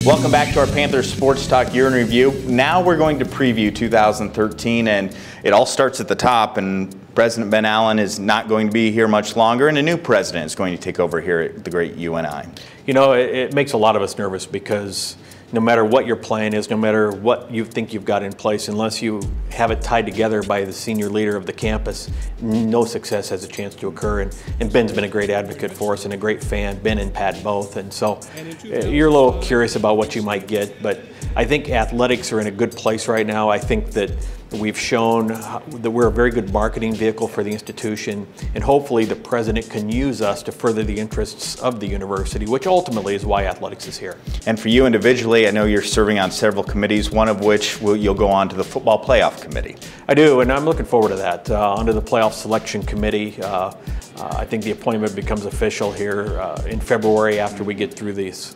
Welcome back to our Panthers Sports Talk Year in Review. Now we're going to preview 2013, and it all starts at the top, and President Ben Allen is not going to be here much longer, and a new president is going to take over here at the great UNI. You know, it makes a lot of us nervous because no matter what your plan is, no matter what you think you've got in place, unless you have it tied together by the senior leader of the campus, no success has a chance to occur. And Ben's been a great advocate for us and a great fan, Ben and Pat both. And so you're a little curious about what you might get, but I think athletics are in a good place right now. I think that we've shown that we're a very good marketing vehicle for the institution, and hopefully the president can use us to further the interests of the university, which ultimately is why athletics is here. And for you individually, I know you're serving on several committees, one of which you'll go on to the football playoff committee. I do, and I'm looking forward to that. Under the playoff selection committee, I think the appointment becomes official here in February after we get through this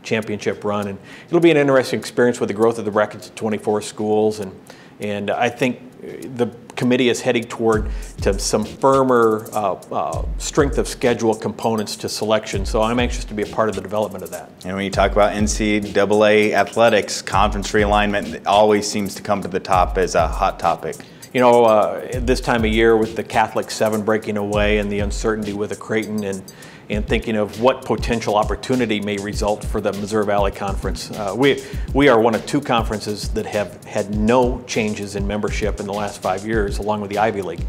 championship run, and it'll be an interesting experience with the growth of the records at 24 schools, and I think the committee is heading toward some firmer strength of schedule components to selection. So I'm anxious to be a part of the development of that. And when you talk about NCAA athletics, conference realignment always seems to come to the top as a hot topic. You know, this time of year with the Catholic 7 breaking away and the uncertainty with the Creighton and thinking of what potential opportunity may result for the Missouri Valley Conference. We are one of two conferences that have had no changes in membership in the last 5 years, along with the Ivy League.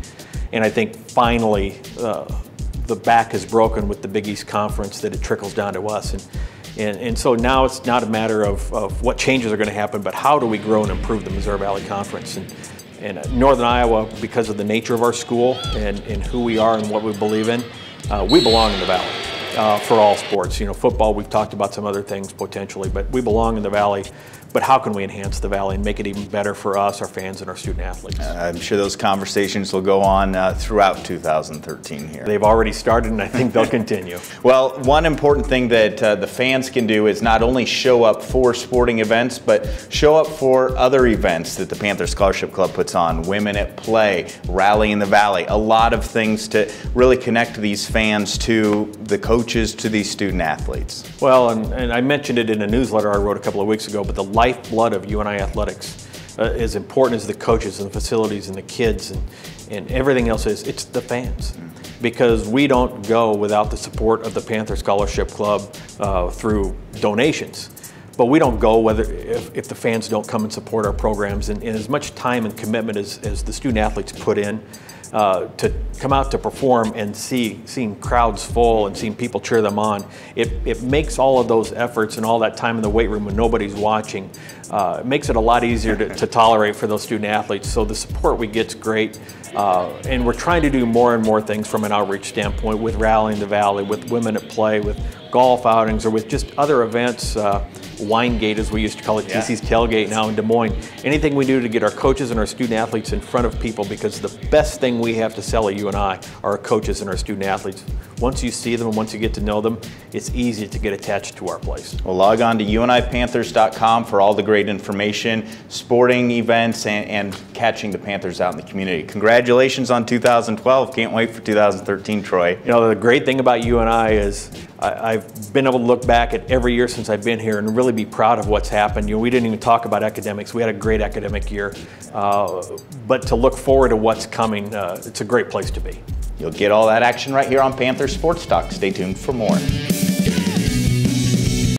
And I think finally the back is broken with the Big East Conference, that it trickles down to us. And so now it's not a matter of what changes are going to happen, but how do we grow and improve the Missouri Valley Conference. And Northern Iowa, because of the nature of our school and who we are and what we believe in, we belong in the Valley for all sports. You know, football, we've talked about some other things potentially, but we belong in the Valley. But how can we enhance the Valley and make it even better for us, our fans, and our student athletes? I'm sure those conversations will go on throughout 2013 here. They've already started, and I think they'll continue. Well, one important thing that the fans can do is not only show up for sporting events, but show up for other events that the Panther Scholarship Club puts on. Women at Play, Rally in the Valley, a lot of things to really connect these fans to the coaches, to these student athletes. Well, and I mentioned it in a newsletter I wrote a couple of weeks ago, but the lifeblood of UNI athletics, as important as the coaches and the facilities and the kids and everything else is, it's the fans. Because we don't go without the support of the Panther Scholarship Club through donations. But we don't go if the fans don't come and support our programs, and as much time and commitment as the student athletes put in to come out to perform and seeing crowds full and seeing people cheer them on, it makes all of those efforts and all that time in the weight room when nobody's watching, it makes it a lot easier to tolerate for those student athletes. So the support we get is great, and we're trying to do more and more things from an outreach standpoint with Rally in the Valley, with Women at Play, with golf outings, or with just other events, Winegate as we used to call it, TC's Tailgate now in Des Moines. Anything we do to get our coaches and our student athletes in front of people, because the best thing we have to sell at UNI are our coaches and our student athletes. Once you see them and once you get to know them, it's easy to get attached to our place. Well, log on to unipanthers.com for all the great information, sporting events, and catching the Panthers out in the community. Congratulations on 2012. Can't wait for 2013, Troy. You know, the great thing about UNI is I've been able to look back at every year since I've been here and really be proud of what's happened. You know, we didn't even talk about academics. We had a great academic year. But to look forward to what's coming, it's a great place to be. You'll get all that action right here on Panther Sports Talk. Stay tuned for more.